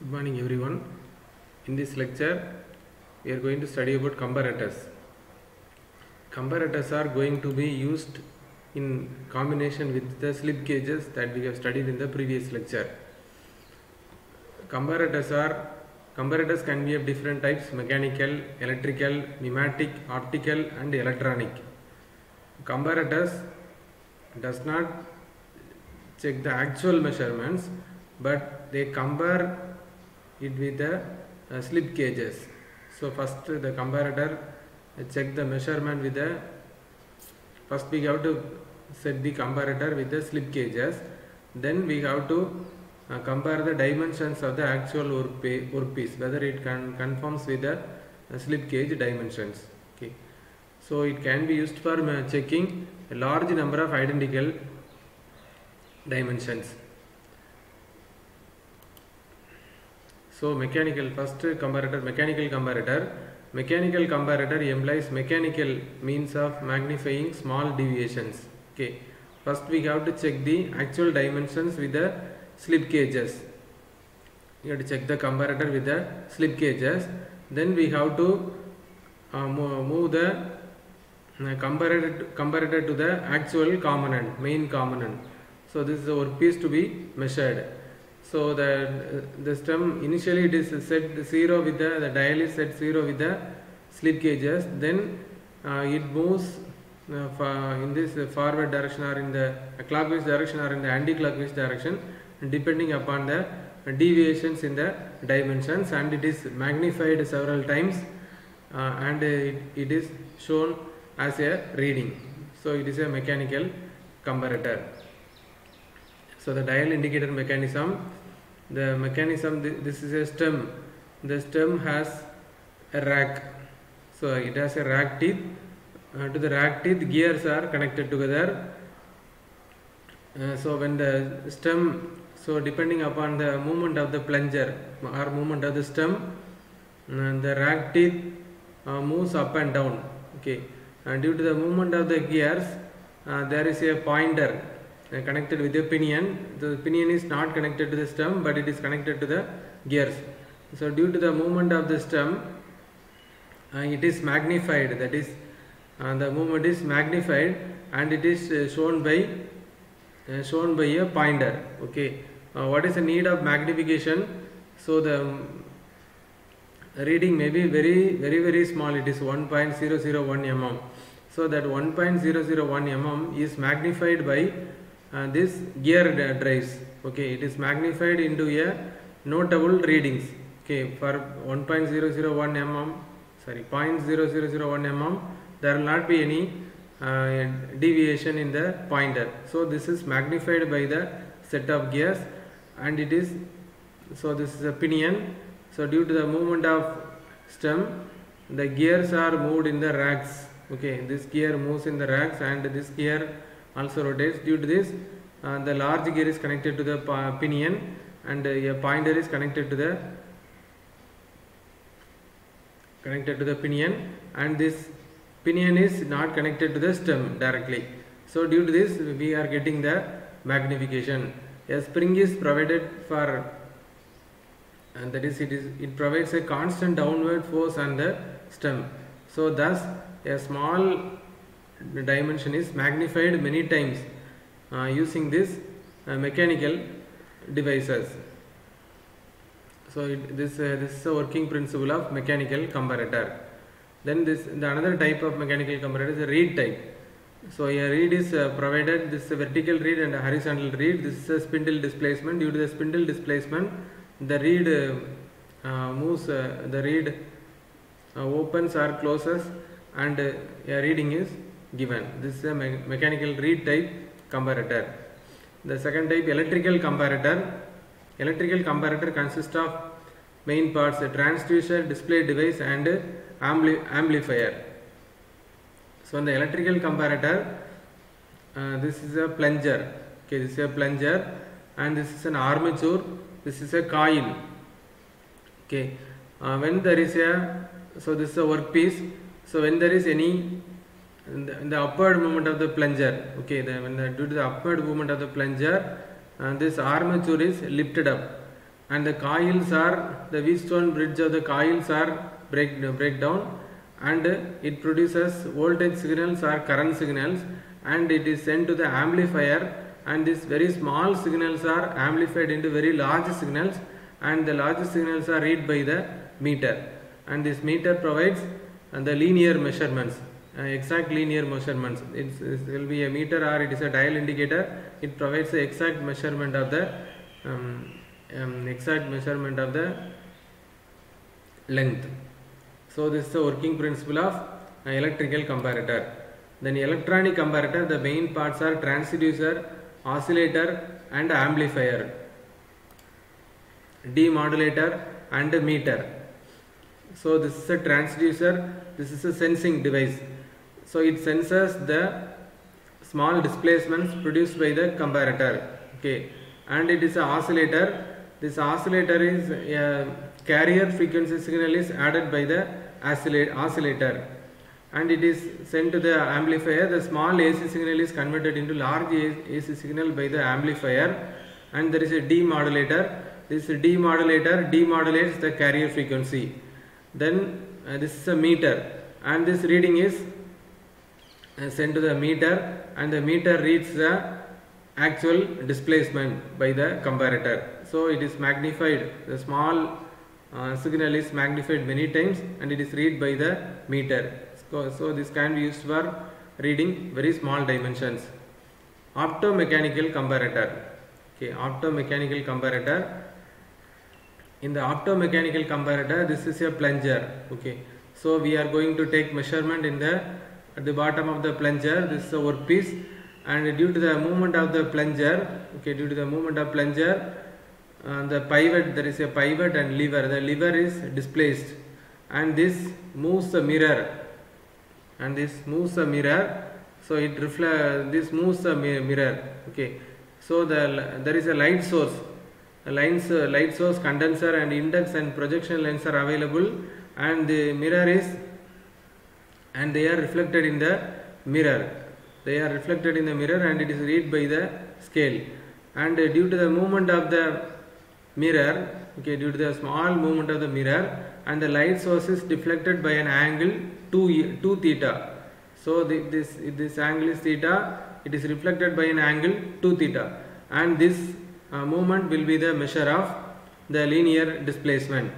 Good morning everyone. In this lecture we are going to study about comparators. Comparators are going to be used in combination with the slip gauges that we have studied in the previous lecture. Comparators can be of different types: mechanical, electrical, pneumatic, optical and electronic. Comparators does not check the actual measurements, but they compare it with the slip gauges. So first the comparator check the measurement with the, first we have to set the comparator with the slip gauges, then we have to compare the dimensions of the actual workpiece, whether it conforms with the slip gauge dimensions. Okay. So it can be used for checking a large number of identical dimensions. So first comparator, mechanical comparator. Mechanical comparator employs mechanical means of magnifying small deviations. Okay. First we have to check the actual dimensions with the slip gauges. You have to check the comparator with the slip gauges. Then we have to move the comparator to the actual component, main component. So this is the workpiece to be measured. So the stem initially it is set 0 with the dial is set 0 with the slip gauges. Then it moves in this forward direction or in the clockwise direction or in the anti-clockwise direction, depending upon the deviations in the dimensions, and it is magnified several times and it is shown as a reading. So it is a mechanical comparator. So the dial indicator mechanism, this is a stem. The stem has a rack. So it has a rack teeth. To the rack teeth, gears are connected together. So when the stem, so depending upon the movement of the plunger or movement of the stem, the rack teeth moves up and down. Okay. And due to the movement of the gears, there is a pointer connected with the pinion. The pinion is not connected to the stem, but it is connected to the gears. So due to the movement of the stem, it is magnified. That is, the movement is magnified and it is shown by a pointer. Okay. What is the need of magnification? So the reading may be very small. It is 1.001 mm. So that 1.001 mm is magnified by this gear drives. Okay, it is magnified into a notable readings. Okay, for 1.001 mm, sorry, 0.0001 mm, there will not be any deviation in the pointer. So this is magnified by the set of gears, and it is, so this is a pinion. So due to the movement of stem, the gears are moved in the racks. Okay, this gear moves in the racks and this gear also rotates. Due to this, the large gear is connected to the pinion and a pointer is connected to the pinion, and this pinion is not connected to the stem directly. So due to this, we are getting the magnification. A spring is provided for, and that is it provides a constant downward force on the stem. So thus a small dimension is magnified many times using this mechanical devices. So this is a working principle of mechanical comparator. Then the another type of mechanical comparator is a reed type. So a reed is provided, this is a vertical reed and a horizontal reed. This is a spindle displacement. Due to the spindle displacement, the reed moves, the reed opens or closes, and a reading is given. This is a mechanical reed type comparator. The second type, electrical comparator. Electrical comparator consists of main parts: a transducer, display device and amplifier. So in the electrical comparator, this is a plunger. Okay, this is a plunger, and this is an armature. This is a coil. Okay, when there is so this is a workpiece. So when there is any the upward movement of the plunger, okay, due to the upward movement of the plunger, this armature is lifted up. and the coils are, the Wheatstone bridge of the coils are break down, and it produces voltage signals or current signals, and it is sent to the amplifier, and these very small signals are amplified into very large signals, and the large signals are read by the meter, and this meter provides the linear measurements, exact linear measurements. It will be a meter or it is a dial indicator. It provides the exact measurement of the length. So this is the working principle of electrical comparator. Then electronic comparator, the main parts are transducer, oscillator and amplifier, demodulator and meter. So this is a transducer, this is a sensing device. So it senses the small displacements produced by the comparator. Okay, and it is an oscillator. This oscillator is a carrier frequency signal is added by the oscillator, and it is sent to the amplifier. The small AC signal is converted into large AC signal by the amplifier, and there is a demodulator. This demodulator demodulates the carrier frequency. Then this is a meter, and this reading is sent to the meter, and the meter reads the actual displacement by the comparator. So it is magnified, the small signal is magnified many times, and it is read by the meter. So this can be used for reading very small dimensions. Optomechanical comparator. Okay, optomechanical comparator. In the optomechanical comparator, this is a plunger. Okay, so we are going to take measurement at the bottom of the plunger. This is a workpiece, and due to the movement of the plunger, the pivot, there is a pivot and lever. The lever is displaced, and this moves the mirror, so it reflects, this moves the mirror. Okay, so there is a light source. Light source, condenser and index and projection lens are available, and the mirror is, and they are reflected in the mirror. And it is read by the scale. And due to the movement of the mirror, due to the small movement of the mirror, and the light source is deflected by an angle 2 theta. So this angle is theta. It is reflected by an angle 2 theta, and this movement will be the measure of the linear displacement.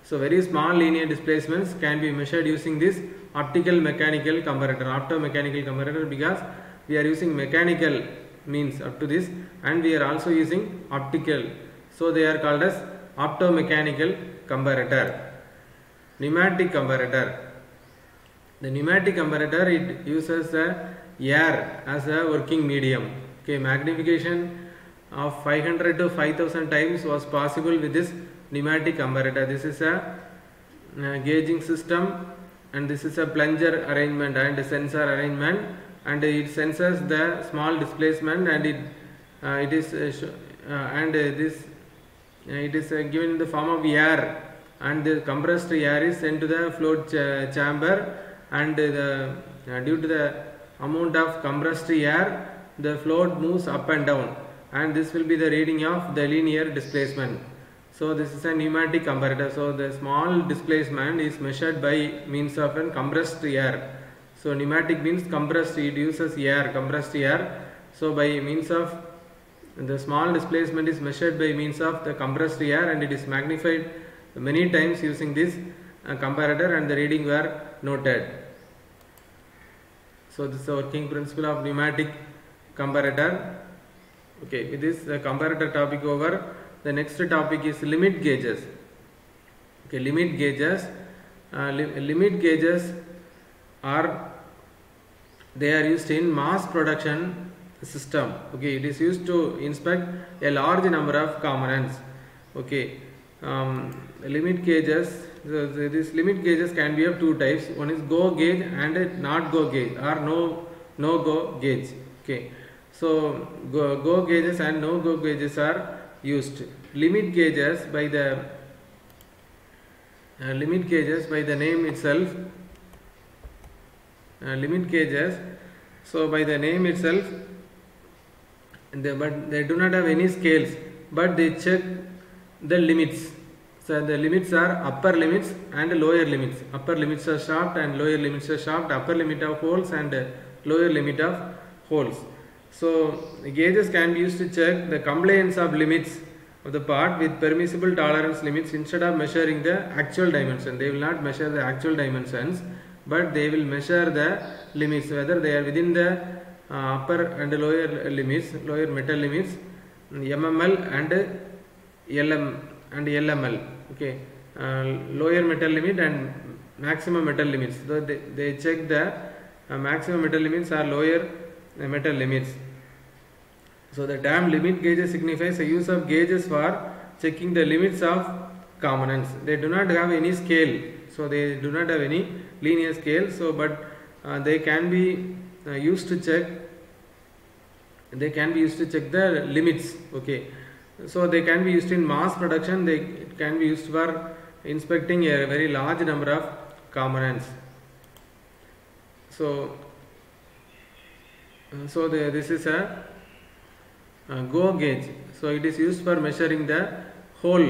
So very small linear displacements can be measured using this optomechanical comparator, because we are using mechanical means up to this, and we are also using optical. So they are called as optomechanical comparator. Pneumatic comparator. The pneumatic comparator, it uses air as a working medium. Okay, magnification of 500 to 5000 times was possible with this pneumatic comparator. This is a gauging system, and this is a plunger arrangement and sensor arrangement, and it senses the small displacement, and it is given in the form of air, and the compressed air is sent to the float chamber, and due to the amount of compressed air, the float moves up and down, and this will be the reading of the linear displacement. So this is a pneumatic comparator. So the small displacement is measured by means of a compressed air. So pneumatic means compressed, it uses air, compressed air. So by means of the small displacement is measured by means of the compressed air, and it is magnified many times using this comparator, and the reading were noted. So this is the working principle of pneumatic comparator. Okay, with this comparator topic over, the next topic is limit gauges. Okay, limit gauges. Limit gauges are used in mass production system. Okay, it is used to inspect a large number of components. Okay, limit gauges. These limit gauges can be of two types. One is go gauge and not go gauge, or no go gauge. Okay, so go gauges and no go gauges are used. Limit gauges by the name itself. Limit gauges. So by the name itself, but they do not have any scales, but they check the limits. So the limits are upper limits and lower limits. Upper limits are shaft and lower limits are shaft. Upper limit of holes and lower limit of holes. So gauges can be used to check the compliance of limits of the part with permissible tolerance limits instead of measuring the actual dimension. They will not measure the actual dimensions, but they will measure the limits, whether they are within the upper and lower limits, lower metal limits, mml and LM and LML. Okay, lower metal limit and maximum metal limits. So they check the maximum metal limits or lower metal limits. So the term limit gauges signifies the use of gauges for checking the limits of components. They do not have any scale, so they do not have any linear scale. So, but they can be used to check. They can be used to check the limits. Okay, so they can be used in mass production. It can be used for inspecting a very large number of components. So, this is a GO gauge. So it is used for measuring the hole.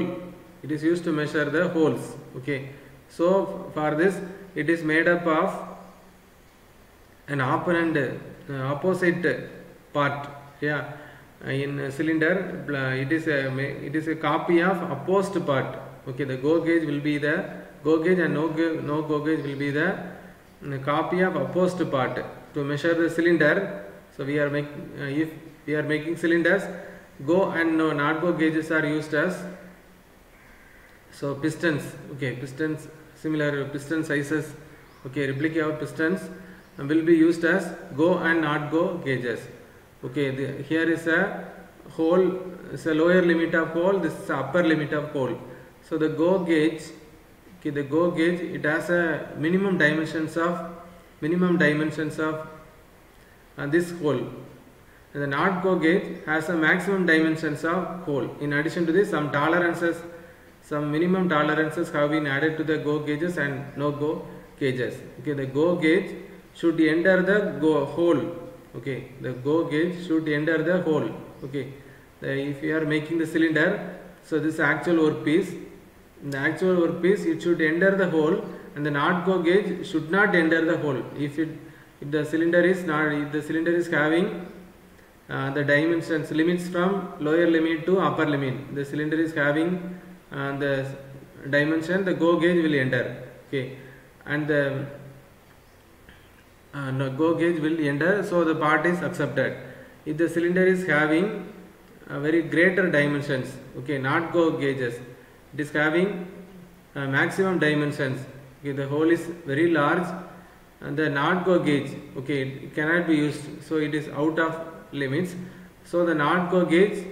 It is used to measure the holes. Okay. So for this, it is made up of an opposite part. Yeah. In a cylinder, it is a copy of opposed part. Okay. The GO gauge will be the GO gauge, and no GO gauge will be the copy of opposed part to measure the cylinder. So we are if we are making cylinders, GO and not GO gauges are used as pistons. Okay, pistons, similar piston sizes. Okay, replica of pistons will be used as GO and not GO gauges. Okay, here is a hole, is a lower limit of hole. This is the upper limit of hole. So the GO gauge, okay, the GO gauge, it has a minimum dimensions of this hole. And the not GO gauge has a maximum dimensions of hole. In addition to this, some minimum tolerances have been added to the GO gauges and no GO gauges. Okay, the GO gauge should enter the hole. Okay, the GO gauge should enter the hole. Okay, if you are making the cylinder, so this actual workpiece, in the actual workpiece, it should enter the hole, and the not GO gauge should not enter the hole. If the cylinder is having the dimensions limits from lower limit to upper limit, the cylinder is having the dimension, the GO gauge will enter. Okay, and the GO gauge will enter, so the part is accepted. If the cylinder is having very greater dimensions, okay, not GO gauges, it is having maximum dimensions. Okay, the hole is very large, and the not GO gauge, okay, it cannot be used, so it is out of limits. So the not GO gauge,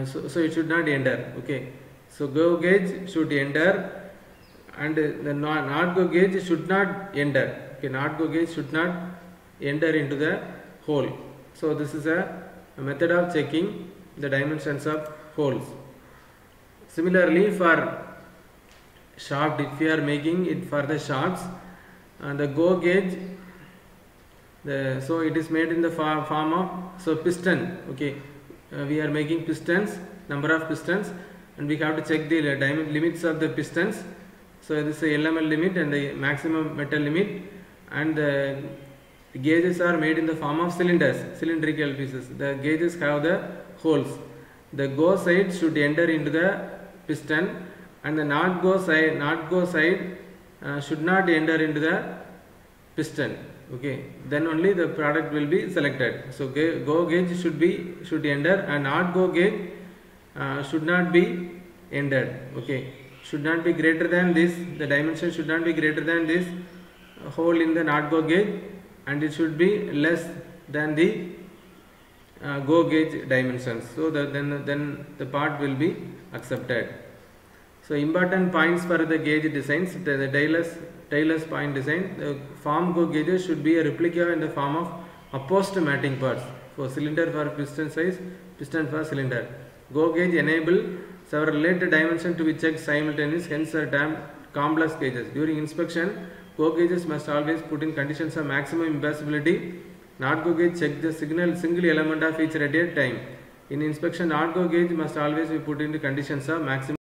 so it should not enter. Okay, so GO gauge should enter, and the not GO gauge should not enter. Okay, not GO gauge should not enter into the hole. So this is a method of checking the dimensions of holes. Similarly, for shaft, if we are making it for the shafts, the GO gauge, so it is made in the form of piston. Okay, we are making pistons, number of pistons, and we have to check the limits of the pistons. So this is the LML limit and the maximum metal limit, and the gauges are made in the form of cylinders, cylindrical pieces. The gauges have the holes. The GO side should enter into the piston, and the not GO side should not enter into the piston. Okay, then only the product will be selected. So GO gauge should enter, and not GO gauge should not be entered. Okay, should not be greater than this. The dimension should not be greater than this hole in the not GO gauge, and it should be less than the GO gauge dimensions. So then the part will be accepted. So important points for the gauge designs: the Taylor's point design. The form GO gauges should be a replica in the form of opposed matching parts. For cylinder for piston size, piston for cylinder. GO gauge enable several related dimensions to be checked simultaneously, hence are termed complex gauges. During inspection, GO gauges must always put in conditions of maximum impassibility. Not GO gauge check the single element of each at a time. In inspection, not go gauge must always be put into conditions of maximum